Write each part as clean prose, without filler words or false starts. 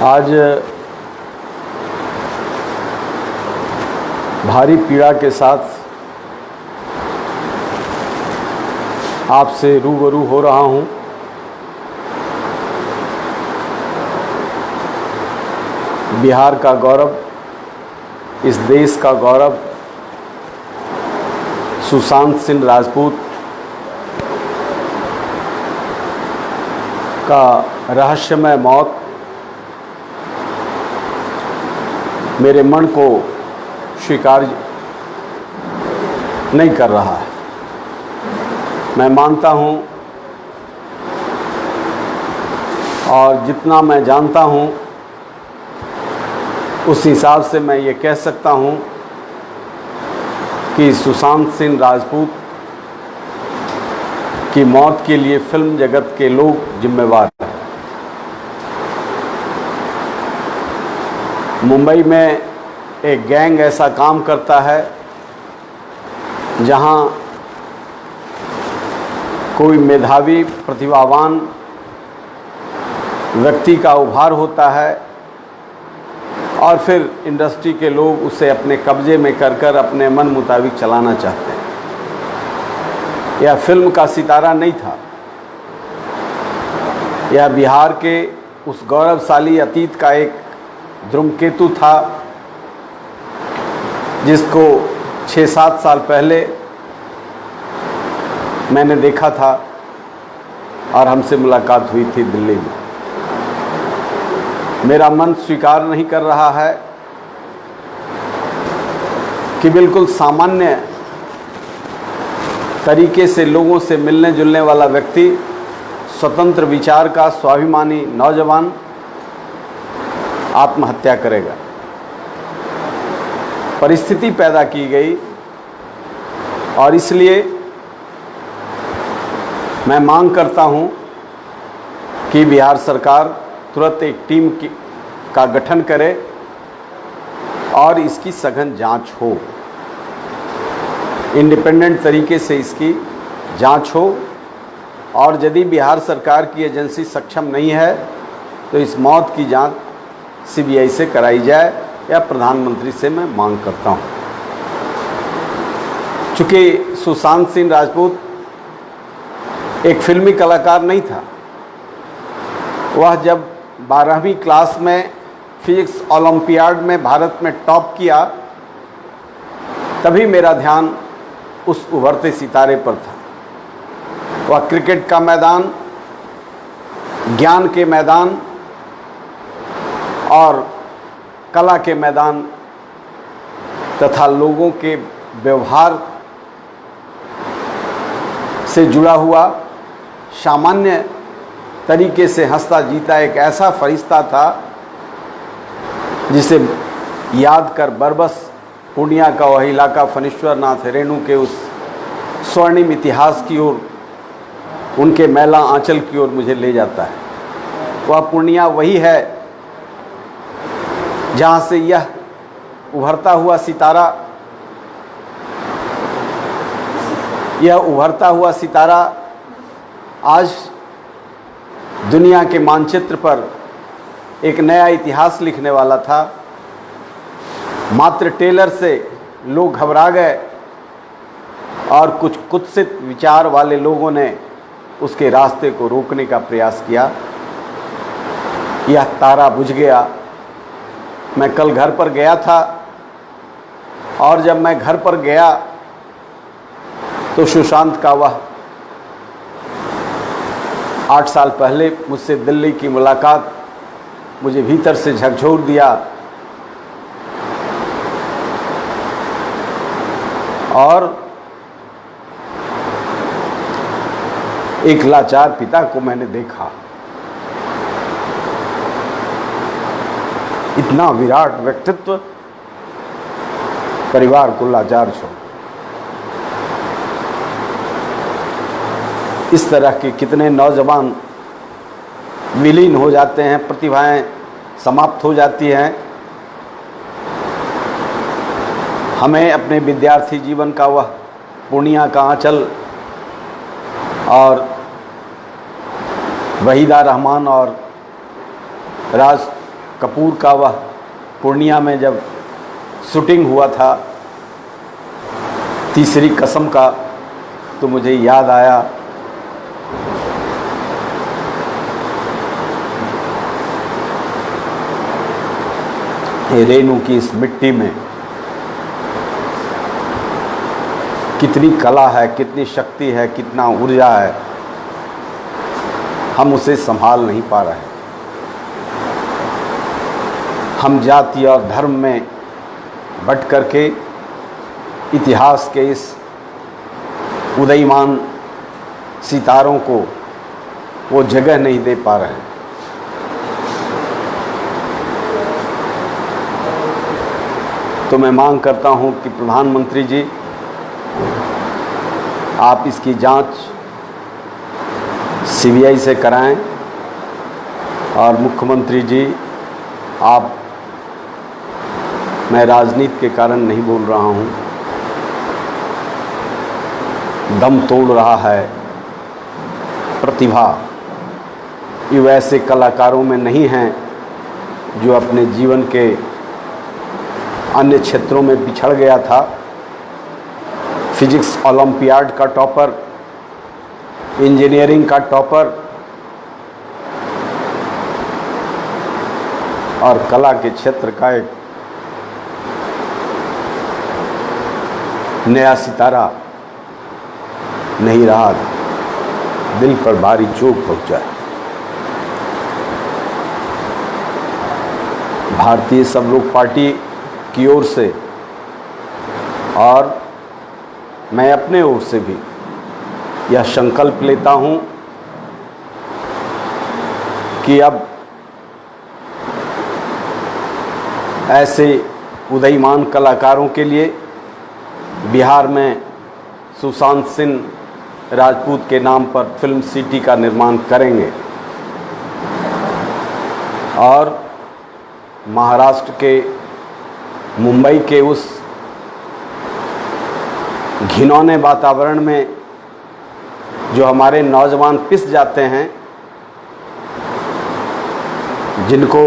आज भारी पीड़ा के साथ आपसे रूबरू हो रहा हूँ। बिहार का गौरव, इस देश का गौरव सुशांत सिंह राजपूत का रहस्यमय मौत मेरे मन को स्वीकार नहीं कर रहा है। मैं मानता हूँ और जितना मैं जानता हूँ उस हिसाब से मैं ये कह सकता हूँ कि सुशांत सिंह राजपूत की मौत के लिए फिल्म जगत के लोग जिम्मेवार हैं। मुंबई में एक गैंग ऐसा काम करता है जहां कोई मेधावी प्रतिभावान व्यक्ति का उभार होता है और फिर इंडस्ट्री के लोग उसे अपने कब्जे में कर अपने मन मुताबिक चलाना चाहते हैं। यह फिल्म का सितारा नहीं था, यह बिहार के उस गौरवशाली अतीत का एक धूमकेतु था जिसको 6-7 साल पहले मैंने देखा था और हमसे मुलाकात हुई थी दिल्ली में। मेरा मन स्वीकार नहीं कर रहा है कि बिल्कुल सामान्य तरीके से लोगों से मिलने जुलने वाला व्यक्ति, स्वतंत्र विचार का स्वाभिमानी नौजवान आत्महत्या करेगा। परिस्थिति पैदा की गई और इसलिए मैं मांग करता हूं कि बिहार सरकार तुरंत एक टीम का गठन करे और इसकी सघन जांच हो, इंडिपेंडेंट तरीके से इसकी जांच हो। और यदि बिहार सरकार की एजेंसी सक्षम नहीं है तो इस मौत की जांच सीबीआई से कराई जाए या प्रधानमंत्री से मैं मांग करता हूं। चूंकि सुशांत सिंह राजपूत एक फिल्मी कलाकार नहीं था, वह जब 12वीं क्लास में फिजिक्स ओलंपियाड में भारत में टॉप किया तभी मेरा ध्यान उस उभरते सितारे पर था। वह क्रिकेट का मैदान, ज्ञान के मैदान और कला के मैदान तथा लोगों के व्यवहार से जुड़ा हुआ, सामान्य तरीके से हंसता जीता एक ऐसा फरिश्ता था जिसे याद कर बरबस पूर्णिया का वह इलाका फणीश्वर नाथ रेणु के उस स्वर्णिम इतिहास की ओर, उनके मैला आंचल की ओर मुझे ले जाता है। वह पूर्णिया वही है जहाँ से यह उभरता हुआ सितारा आज दुनिया के मानचित्र पर एक नया इतिहास लिखने वाला था। मात्र टेलर से लोग घबरा गए और कुछ कुत्सित विचार वाले लोगों ने उसके रास्ते को रोकने का प्रयास किया। यह तारा बुझ गया। मैं कल घर पर गया था और जब मैं घर पर गया तो सुशांत का वह 8 साल पहले मुझसे दिल्ली की मुलाकात मुझे भीतर से झकझोर दिया और एक लाचार पिता को मैंने देखा। इतना विराट व्यक्तित्व परिवार को लाचार छोड़। इस तरह के कितने नौजवान विलीन हो जाते हैं, प्रतिभाएं समाप्त हो जाती हैं। हमें अपने विद्यार्थी जीवन का वह पूर्णिया का आंचल और वहीदा रहमान और कपूर का वह पूर्णिया में जब शूटिंग हुआ था तीसरी कसम का, तो मुझे याद आया रेनू की इस मिट्टी में कितनी कला है, कितनी शक्ति है, कितना ऊर्जा है, हम उसे संभाल नहीं पा रहे। हम जाति और धर्म में बट करके इतिहास के इस उदयमान सितारों को वो जगह नहीं दे पा रहे हैं। तो मैं मांग करता हूं कि प्रधानमंत्री जी आप इसकी जांच सीबीआई से कराएं, और मुख्यमंत्री जी आप, मैं राजनीति के कारण नहीं बोल रहा हूं, दम तोड़ रहा है प्रतिभा, ये वैसे कलाकारों में नहीं हैं जो अपने जीवन के अन्य क्षेत्रों में पिछड़ गया था। फिजिक्स ओलंपियाड का टॉपर, इंजीनियरिंग का टॉपर और कला के क्षेत्र का एक नया सितारा नहीं रहा, दिल पर भारी चोट पहुंचा है। भारतीय सब लोग पार्टी की ओर से और मैं अपने ओर से भी यह संकल्प लेता हूं कि अब ऐसे उदयमान कलाकारों के लिए बिहार में सुशांत सिंह राजपूत के नाम पर फिल्म सिटी का निर्माण करेंगे, और महाराष्ट्र के मुंबई के उस घिनौने वातावरण में जो हमारे नौजवान पिस जाते हैं, जिनको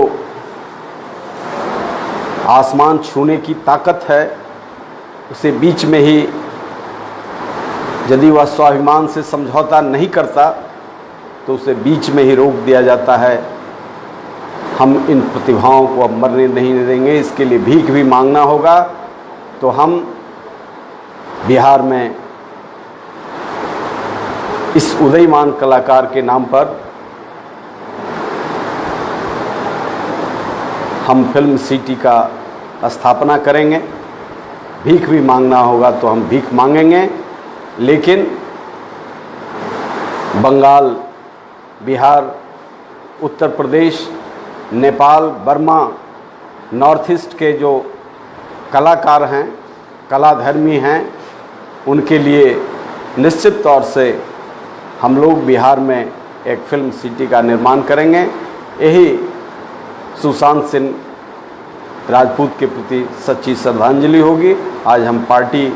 आसमान छूने की ताकत है, उसे बीच में ही यदि वह स्वाभिमान से समझौता नहीं करता तो उसे बीच में ही रोक दिया जाता है। हम इन प्रतिभाओं को अब मरने नहीं देंगे, इसके लिए भीख भी मांगना होगा। तो हम बिहार में इस उदयमान कलाकार के नाम पर हम फिल्म सिटी का स्थापना करेंगे। भीख भी मांगना होगा तो हम भीख मांगेंगे, लेकिन Bengal, Bihar, Uttar Pradesh, Nepal, Burma, north east के जो कलाकार हैं, कलाधर्मी हैं, उनके लिए निश्चित तौर से हम लोग बिहार में एक फिल्म सिटी का निर्माण करेंगे। यही सुशांत सिंह राजपूत के प्रति सच्ची श्रद्धांजलि होगी। आज हम पार्टी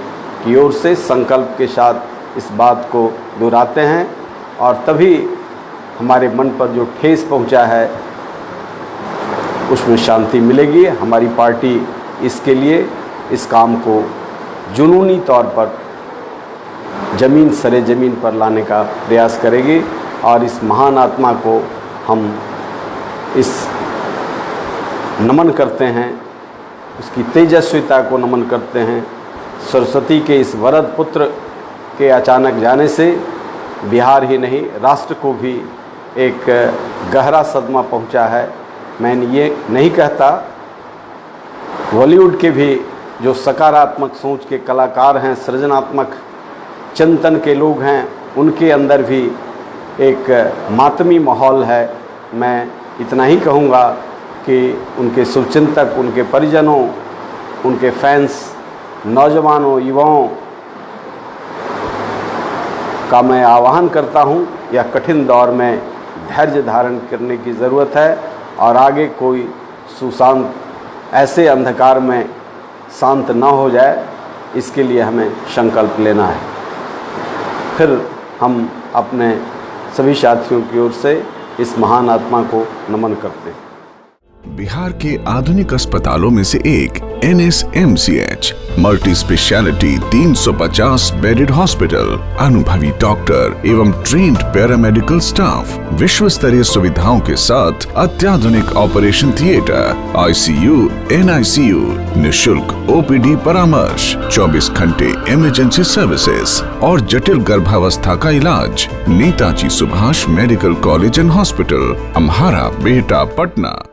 की ओर से संकल्प के साथ इस बात को दोहराते हैं, और तभी हमारे मन पर जो ठेस पहुंचा है उसमें शांति मिलेगी। हमारी पार्टी इसके लिए इस काम को जुनूनी तौर पर ज़मीन सरे ज़मीन पर लाने का प्रयास करेगी, और इस महान आत्मा को हम इस नमन करते हैं, उसकी तेजस्विता को नमन करते हैं। सरस्वती के इस वरद पुत्र के अचानक जाने से बिहार ही नहीं, राष्ट्र को भी एक गहरा सदमा पहुंचा है। मैं ये नहीं कहता, बॉलीवुड के भी जो सकारात्मक सोच के कलाकार हैं, सृजनात्मक चिंतन के लोग हैं, उनके अंदर भी एक मातमी माहौल है। मैं इतना ही कहूँगा कि उनके शुभचिंतक, उनके परिजनों, उनके फैंस, नौजवानों, युवाओं का मैं आह्वान करता हूँ, यह कठिन दौर में धैर्य धारण करने की ज़रूरत है, और आगे कोई सुशांत ऐसे अंधकार में शांत न हो जाए, इसके लिए हमें संकल्प लेना है। फिर हम अपने सभी साथियों की ओर से इस महान आत्मा को नमन करते हैं। बिहार के आधुनिक अस्पतालों में से एक NSMCH multi speciality 350 bedded hospital, अनुभवी डॉक्टर एवं ट्रेन्ड पैरामेडिकल स्टाफ, विश्व स्तरीय सुविधाओं के साथ अत्याधुनिक ऑपरेशन थिएटर, ICU, NICU, निशुल्क OPD परामर्श, 24 घंटे इमरजेंसी सर्विसेज और जटिल गर्भावस्था का इलाज। Netaji Subhash medical college and hospital, Amhara, Bihta, Patna.